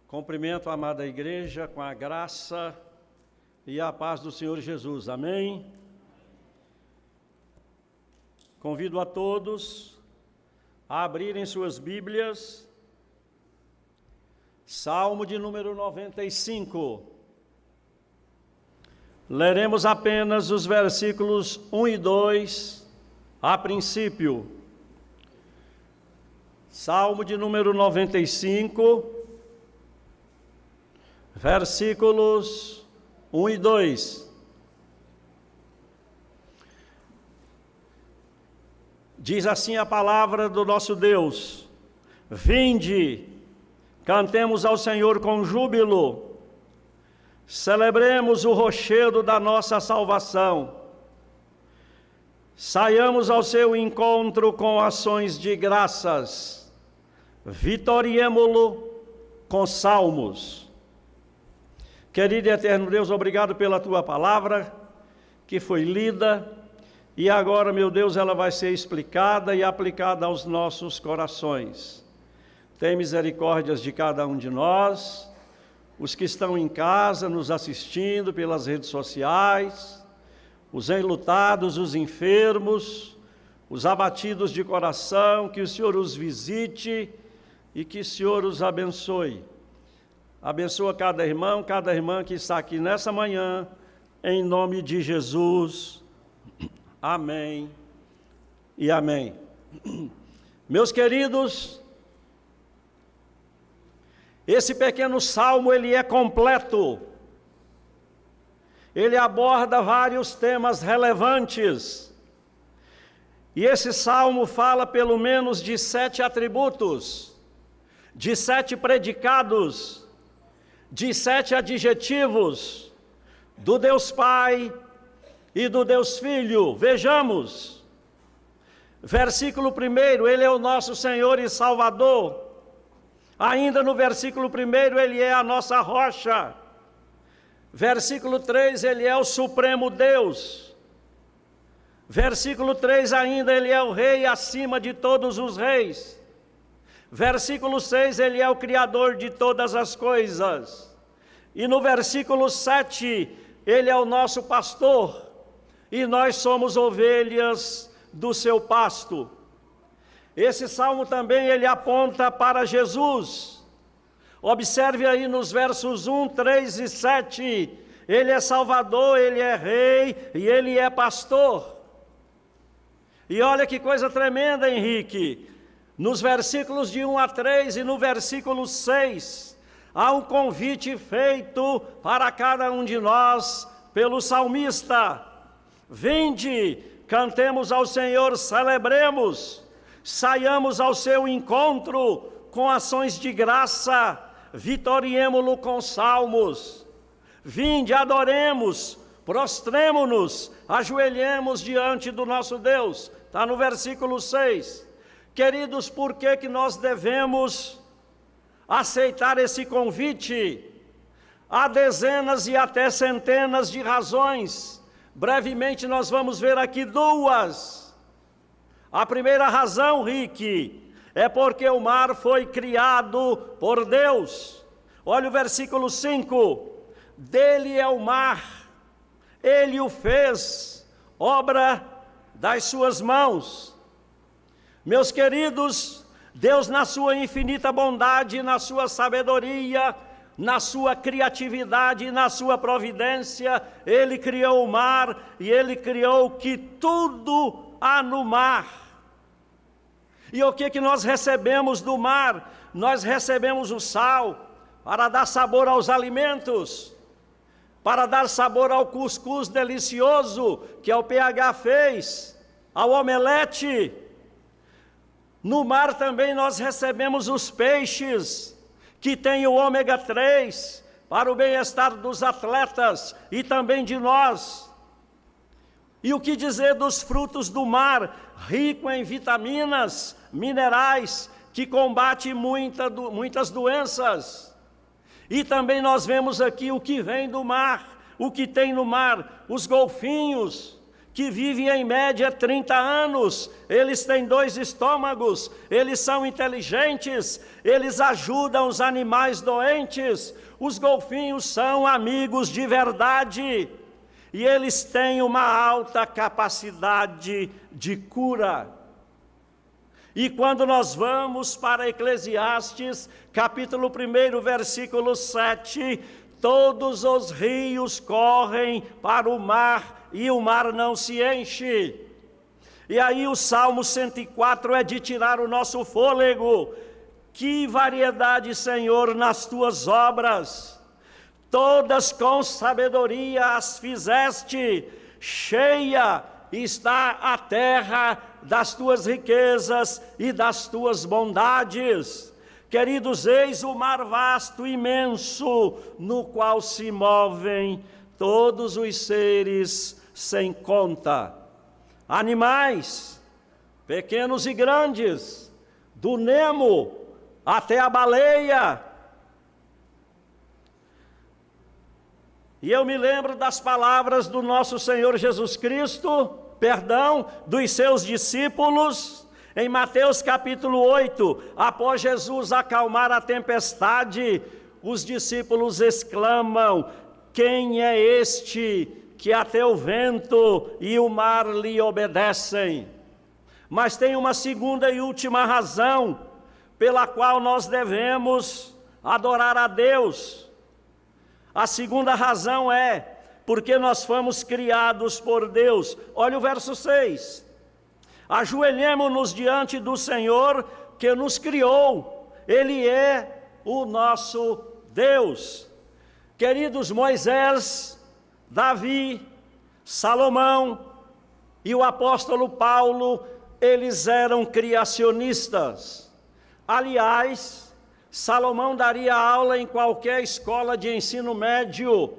Cumprimento a amada igreja com a graça e a paz do Senhor Jesus. Amém? Convido a todos a abrirem suas Bíblias, Salmo de número 95. Leremos apenas os versículos 1 e 2 a princípio. Salmo de número 95, versículos 1 e 2. Diz assim a palavra do nosso Deus: Vinde, cantemos ao Senhor com júbilo, celebremos o rochedo da nossa salvação, saiamos ao seu encontro com ações de graças, vitoriemo-lo com salmos. Querido e eterno Deus, obrigado pela Tua palavra, que foi lida, e agora, meu Deus, ela vai ser explicada e aplicada aos nossos corações. Tem misericórdias de cada um de nós, os que estão em casa, nos assistindo pelas redes sociais, os enlutados, os enfermos, os abatidos de coração, que o Senhor os visite e que o Senhor os abençoe. Abençoa cada irmão, cada irmã que está aqui nessa manhã, em nome de Jesus. Amém e amém. Meus queridos, esse pequeno salmo, ele é completo. Ele aborda vários temas relevantes. E esse salmo fala pelo menos de 7 atributos, de 7 predicados, de 7 adjetivos do Deus Pai e do Deus Filho. Vejamos, versículo 1, Ele é o nosso Senhor e Salvador. Ainda no versículo 1, Ele é a nossa rocha. Versículo 3, Ele é o Supremo Deus. Versículo 3 ainda, Ele é o Rei acima de todos os reis. Versículo 6, Ele é o Criador de todas as coisas. E no versículo 7, Ele é o nosso pastor, e nós somos ovelhas do seu pasto. Esse salmo também, ele aponta para Jesus. Observe aí nos versos 1, 3 e 7, Ele é Salvador, Ele é Rei e Ele é pastor. E olha que coisa tremenda, Henrique. Nos versículos de 1 a 3 e no versículo 6, há um convite feito para cada um de nós pelo salmista. Vinde, cantemos ao Senhor, celebremos, saiamos ao seu encontro com ações de graça, vitoriemo-lo com salmos. Vinde, adoremos, prostremo-nos, ajoelhemos diante do nosso Deus. Está no versículo 6. Queridos, por que nós devemos aceitar esse convite? Há dezenas e até centenas de razões. Brevemente nós vamos ver aqui 2. A primeira razão, Rick, é porque o mar foi criado por Deus. Olha o versículo 5. Dele é o mar, Ele o fez, obra das suas mãos. Meus queridos, Deus, na sua infinita bondade, na sua sabedoria, na sua criatividade e na sua providência, Ele criou o mar e Ele criou que tudo há no mar. E o que nós recebemos do mar? Nós recebemos o sal para dar sabor aos alimentos, para dar sabor ao cuscuz delicioso que o PH fez, ao omelete. No mar também nós recebemos os peixes, que têm o ômega 3, para o bem-estar dos atletas e também de nós. E o que dizer dos frutos do mar, rico em vitaminas, minerais, que combate muitas doenças. E também nós vemos aqui o que vem do mar, o que tem no mar, os golfinhos, que vivem em média 30 anos, eles têm 2 estômagos, eles são inteligentes, eles ajudam os animais doentes, os golfinhos são amigos de verdade, e eles têm uma alta capacidade de cura. E quando nós vamos para Eclesiastes, capítulo 1, versículo 7, todos os rios correm para o mar, e o mar não se enche. E aí o Salmo 104 é de tirar o nosso fôlego. Que variedade, Senhor, nas tuas obras! Todas com sabedoria as fizeste, cheia está a terra das tuas riquezas e das tuas bondades. Queridos, eis o mar vasto, imenso, no qual se movem todos os seres sem conta. Animais, pequenos e grandes, do Nemo até a baleia. E eu me lembro das palavras do nosso Senhor Jesus Cristo, dos seus discípulos, em Mateus capítulo 8, após Jesus acalmar a tempestade, os discípulos exclamam: quem é este que até o vento e o mar lhe obedecem? Mas tem uma segunda e última razão pela qual nós devemos adorar a Deus. A segunda razão é porque nós fomos criados por Deus. Olha o verso 6. Ajoelhemo-nos diante do Senhor que nos criou. Ele é o nosso Deus. Queridos, Moisés, Davi, Salomão e o apóstolo Paulo, eles eram criacionistas. Aliás, Salomão daria aula em qualquer escola de ensino médio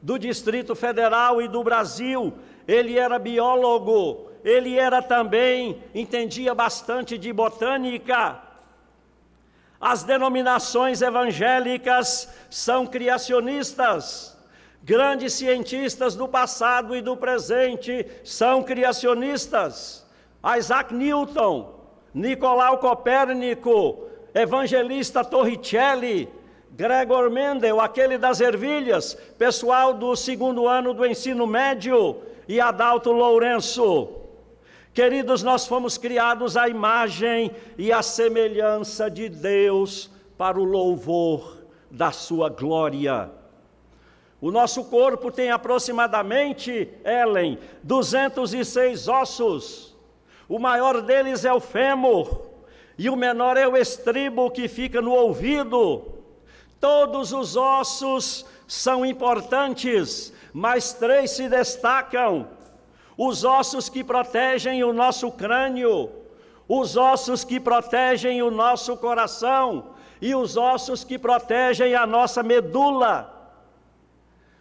do Distrito Federal e do Brasil. Ele era biólogo, ele era também, entendia bastante de botânica. As denominações evangélicas são criacionistas. Grandes cientistas do passado e do presente são criacionistas. Isaac Newton, Nicolau Copérnico, Evangelista Torricelli, Gregor Mendel, aquele das ervilhas, pessoal do 2º ano do ensino médio, e Adalto Lourenço. Queridos, nós fomos criados à imagem e à semelhança de Deus para o louvor da sua glória. O nosso corpo tem aproximadamente, 206 ossos. O maior deles é o fêmur e o menor é o estribo que fica no ouvido. Todos os ossos são importantes, mas 3 se destacam: os ossos que protegem o nosso crânio, os ossos que protegem o nosso coração e os ossos que protegem a nossa medula.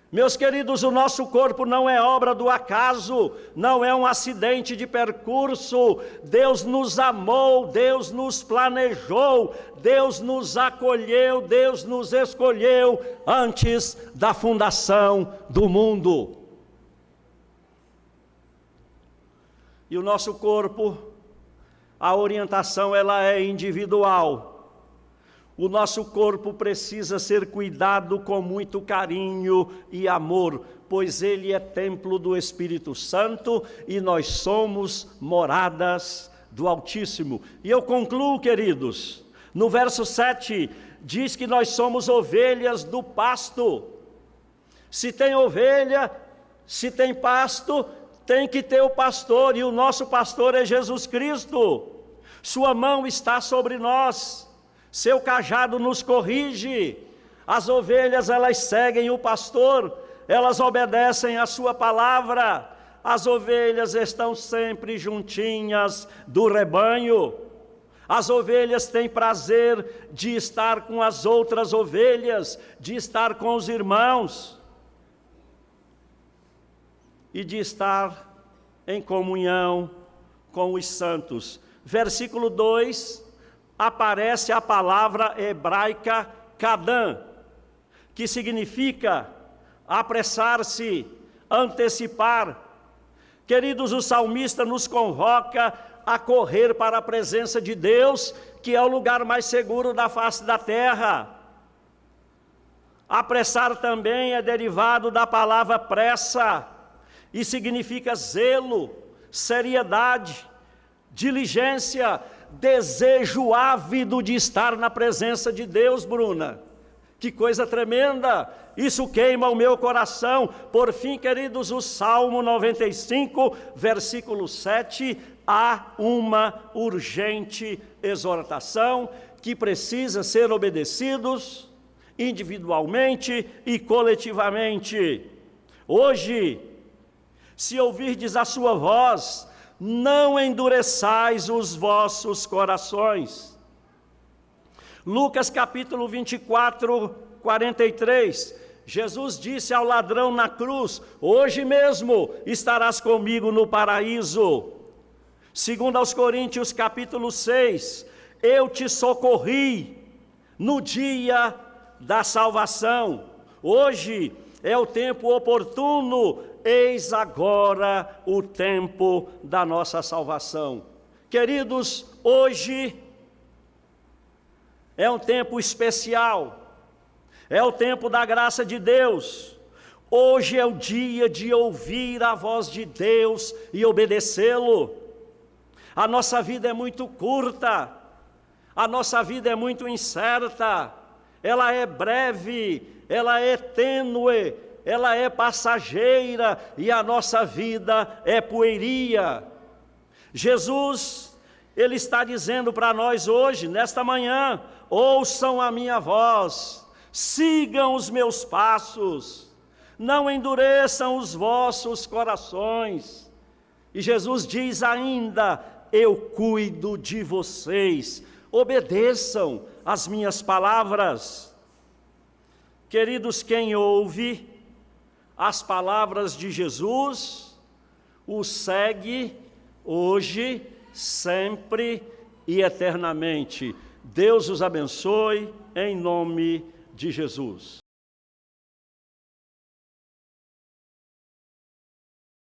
Meus queridos, o nosso corpo não é obra do acaso, não é um acidente de percurso. Deus nos amou, Deus nos planejou, Deus nos acolheu, Deus nos escolheu antes da fundação do mundo. E o nosso corpo, a orientação ela é individual. O nosso corpo precisa ser cuidado com muito carinho e amor, pois ele é templo do Espírito Santo e nós somos moradas do Altíssimo. E eu concluo, queridos, no verso 7, diz que nós somos ovelhas do pasto. Se tem ovelha, se tem pasto, tem que ter o pastor, e o nosso pastor é Jesus Cristo. Sua mão está sobre nós. Seu cajado nos corrige. As ovelhas, elas seguem o pastor, elas obedecem a sua palavra. As ovelhas estão sempre juntinhas do rebanho. As ovelhas têm prazer de estar com as outras ovelhas, de estar com os irmãos e de estar em comunhão com os santos. Versículo 2, aparece a palavra hebraica kadam, que significa apressar-se, antecipar. Queridos, o salmista nos convoca a correr para a presença de Deus, que é o lugar mais seguro da face da terra. Apressar também é derivado da palavra pressa, e significa zelo, seriedade, diligência, desejo ávido de estar na presença de Deus, Bruna. Que coisa tremenda! Isso queima o meu coração. Por fim, queridos, o Salmo 95, versículo 7, há uma urgente exortação que precisa ser obedecidos individualmente e coletivamente. Hoje, se ouvirdes a sua voz, não endureçais os vossos corações. Lucas capítulo 24, 43, Jesus disse ao ladrão na cruz: hoje mesmo estarás comigo no paraíso. Segundo aos Coríntios capítulo 6, eu te socorri no dia da salvação. Hoje é o tempo oportuno, eis agora o tempo da nossa salvação. Queridos, hoje é um tempo especial, é o tempo da graça de Deus. Hoje é o dia de ouvir a voz de Deus e obedecê-lo. A nossa vida é muito curta, a nossa vida é muito incerta, ela é breve, ela é tênue, ela é passageira e a nossa vida é poeria. Jesus, Ele está dizendo para nós hoje, nesta manhã: ouçam a minha voz, sigam os meus passos, não endureçam os vossos corações. E Jesus diz ainda: eu cuido de vocês, obedeçam as minhas palavras. Queridos, quem ouve as palavras de Jesus, o segue hoje, sempre e eternamente. Deus os abençoe, em nome de Jesus.